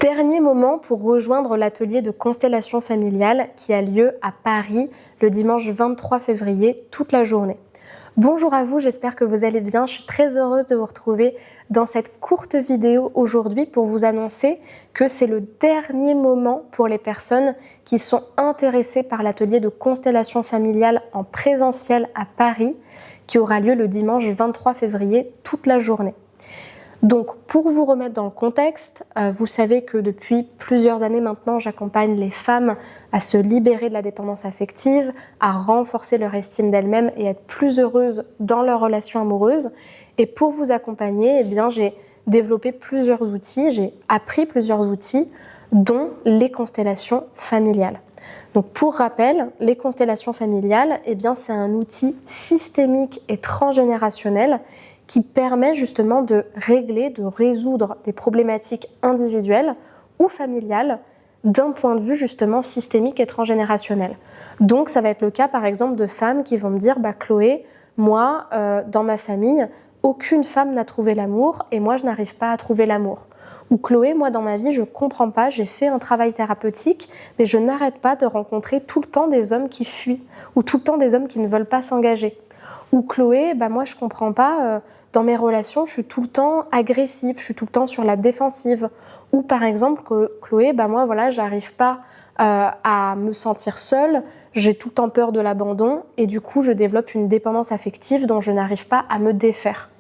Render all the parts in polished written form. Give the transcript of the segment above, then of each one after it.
Dernier moment pour rejoindre l'atelier de constellation familiale qui a lieu à Paris le dimanche 23 février, toute la journée. Bonjour à vous, j'espère que vous allez bien. Je suis très heureuse de vous retrouver dans cette courte vidéo aujourd'hui pour vous annoncer que c'est le dernier moment pour les personnes qui sont intéressées par l'atelier de constellation familiale en présentiel à Paris qui aura lieu le dimanche 23 février, toute la journée. Donc, pour vous remettre dans le contexte, vous savez que depuis plusieurs années maintenant, j'accompagne les femmes à se libérer de la dépendance affective, à renforcer leur estime d'elles-mêmes et être plus heureuses dans leur relation amoureuse. Et pour vous accompagner, eh bien, j'ai développé plusieurs outils, j'ai appris plusieurs outils, dont les constellations familiales. Donc, pour rappel, les constellations familiales, eh bien, c'est un outil systémique et transgénérationnel qui permet justement de régler, de résoudre des problématiques individuelles ou familiales d'un point de vue justement systémique et transgénérationnel. Donc ça va être le cas par exemple de femmes qui vont me dire « Chloé, moi dans ma famille, aucune femme n'a trouvé l'amour et moi je n'arrive pas à trouver l'amour ». Ou « Chloé, moi dans ma vie je ne comprends pas, j'ai fait un travail thérapeutique mais je n'arrête pas de rencontrer tout le temps des hommes qui fuient ou tout le temps des hommes qui ne veulent pas s'engager ». Ou « Chloé, moi je ne comprends pas… dans mes relations, je suis tout le temps agressive, je suis tout le temps sur la défensive. Ou par exemple, Chloé, moi voilà, j'arrive pas à me sentir seule, j'ai tout le temps peur de l'abandon et du coup, je développe une dépendance affective dont je n'arrive pas à me défaire.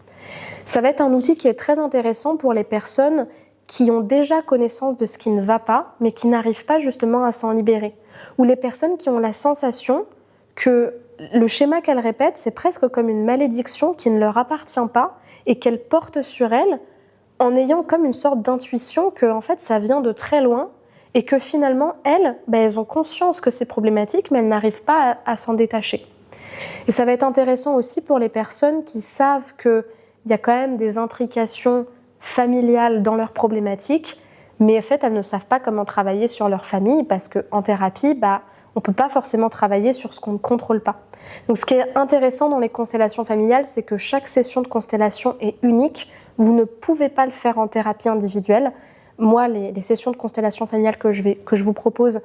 Ça va être un outil qui est très intéressant pour les personnes qui ont déjà connaissance de ce qui ne va pas, mais qui n'arrivent pas justement à s'en libérer. Ou les personnes qui ont la sensation que le schéma qu'elles répètent, c'est presque comme une malédiction qui ne leur appartient pas et qu'elles portent sur elles en ayant comme une sorte d'intuition que en fait ça vient de très loin et que finalement elles ont conscience que c'est problématique mais elles n'arrivent pas à s'en détacher. Et ça va être intéressant aussi pour les personnes qui savent qu'il y a quand même des intrications familiales dans leurs problématiques mais en fait elles ne savent pas comment travailler sur leur famille parce qu'en thérapie, on ne peut pas forcément travailler sur ce qu'on ne contrôle pas. Donc ce qui est intéressant dans les constellations familiales, c'est que chaque session de constellation est unique. Vous ne pouvez pas le faire en thérapie individuelle. Moi, les sessions de constellation familiale que je vous propose,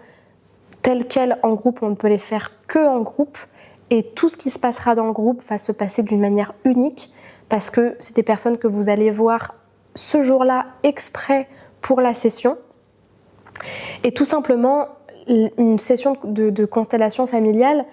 telles quelles en groupe, on ne peut les faire que en groupe. Et tout ce qui se passera dans le groupe va se passer d'une manière unique parce que c'est des personnes que vous allez voir ce jour-là exprès pour la session. Et tout simplement, une session de constellation familiale,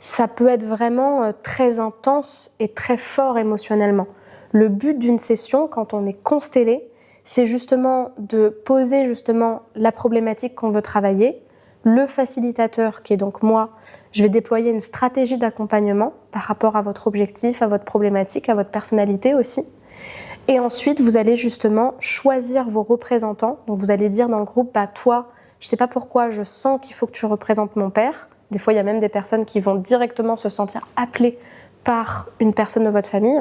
ça peut être vraiment très intense et très fort émotionnellement. Le but d'une session, quand on est constellé, c'est justement de poser justement la problématique qu'on veut travailler. Le facilitateur, qui est donc moi, je vais déployer une stratégie d'accompagnement par rapport à votre objectif, à votre problématique, à votre personnalité aussi. Et ensuite, vous allez justement choisir vos représentants. Donc vous allez dire dans le groupe, toi, je ne sais pas pourquoi, je sens qu'il faut que tu représentes mon père. Des fois, il y a même des personnes qui vont directement se sentir appelées par une personne de votre famille.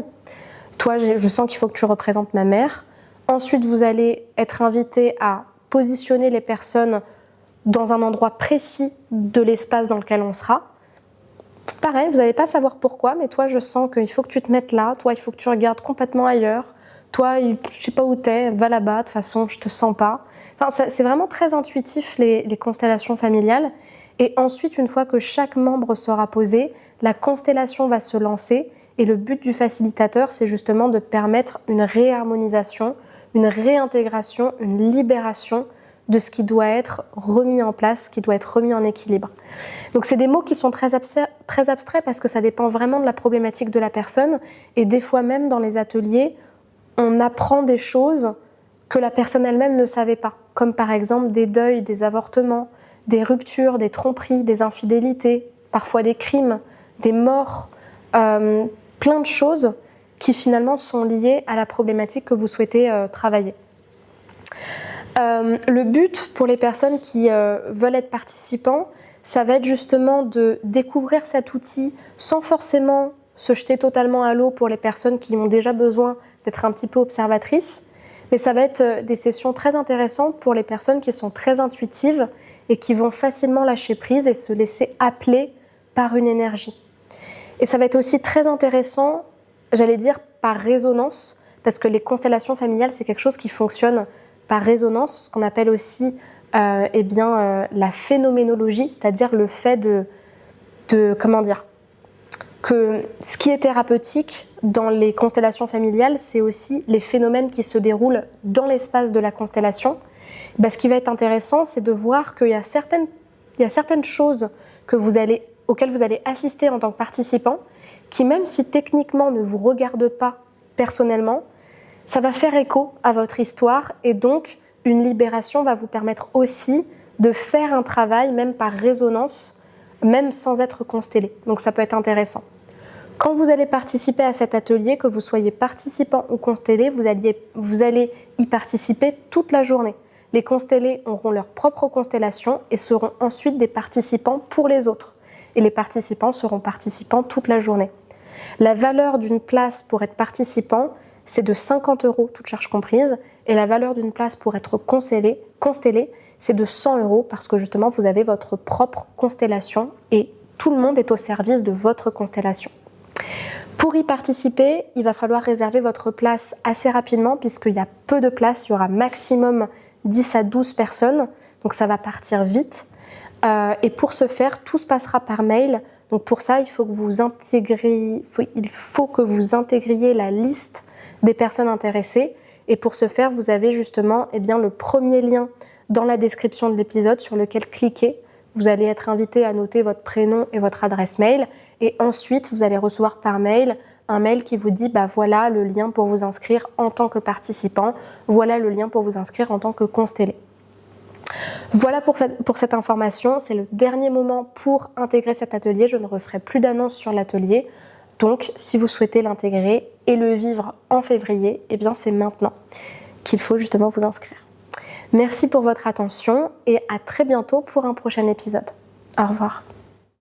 Toi, je sens qu'il faut que tu représentes ma mère. Ensuite, vous allez être invité à positionner les personnes dans un endroit précis de l'espace dans lequel on sera. Pareil, vous n'allez pas savoir pourquoi, mais toi, je sens qu'il faut que tu te mettes là. Toi, il faut que tu regardes complètement ailleurs. Toi, je ne sais pas où t'es, va là-bas, de toute façon, je ne te sens pas. C'est vraiment très intuitif, les constellations familiales. Et ensuite, une fois que chaque membre sera posé, la constellation va se lancer. Et le but du facilitateur, c'est justement de permettre une réharmonisation, une réintégration, une libération de ce qui doit être remis en place, qui doit être remis en équilibre. Donc c'est des mots qui sont très abstraits parce que ça dépend vraiment de la problématique de la personne. Et des fois même dans les ateliers, on apprend des choses que la personne elle-même ne savait pas. Comme par exemple des deuils, des avortements, des ruptures, des tromperies, des infidélités, parfois des crimes, des morts, plein de choses qui finalement sont liées à la problématique que vous souhaitez travailler. Le but pour les personnes qui veulent être participants, ça va être justement de découvrir cet outil sans forcément se jeter totalement à l'eau pour les personnes qui ont déjà besoin d'être un petit peu observatrices, mais ça va être des sessions très intéressantes pour les personnes qui sont très intuitives et qui vont facilement lâcher prise et se laisser appeler par une énergie. Et ça va être aussi très intéressant, j'allais dire, par résonance, parce que les constellations familiales, c'est quelque chose qui fonctionne par résonance, ce qu'on appelle aussi la phénoménologie, c'est-à-dire le fait comment dire, que ce qui est thérapeutique dans les constellations familiales, c'est aussi les phénomènes qui se déroulent dans l'espace de la constellation. Ce qui va être intéressant, c'est de voir qu'il y a certaines choses auxquelles vous allez assister en tant que participant, qui même si techniquement ne vous regardent pas personnellement, ça va faire écho à votre histoire et donc une libération va vous permettre aussi de faire un travail même par résonance, même sans être constellé. Donc ça peut être intéressant. Quand vous allez participer à cet atelier, que vous soyez participant ou constellé, vous allez y participer toute la journée. Les constellés auront leur propre constellation et seront ensuite des participants pour les autres. Et les participants seront participants toute la journée. La valeur d'une place pour être participant, c'est de 50 €, toutes charges comprises. Et la valeur d'une place pour être constellé, c'est de 100 € parce que justement, vous avez votre propre constellation et tout le monde est au service de votre constellation. Pour y participer, il va falloir réserver votre place assez rapidement puisqu'il y a peu de places, il y aura maximum 10 à 12 personnes, donc ça va partir vite. Et pour ce faire, tout se passera par mail. Donc pour ça, il faut que vous intégriez la liste des personnes intéressées. Et pour ce faire, vous avez justement le premier lien dans la description de l'épisode sur lequel cliquer. Vous allez être invité à noter votre prénom et votre adresse mail. Et ensuite, vous allez recevoir par mail un mail qui vous dit voilà le lien pour vous inscrire en tant que participant, voilà le lien pour vous inscrire en tant que constellé. Voilà pour cette information, c'est le dernier moment pour intégrer cet atelier. Je ne referai plus d'annonce sur l'atelier. Donc, si vous souhaitez l'intégrer et le vivre en février, c'est maintenant qu'il faut justement vous inscrire. Merci pour votre attention et à très bientôt pour un prochain épisode. Au revoir.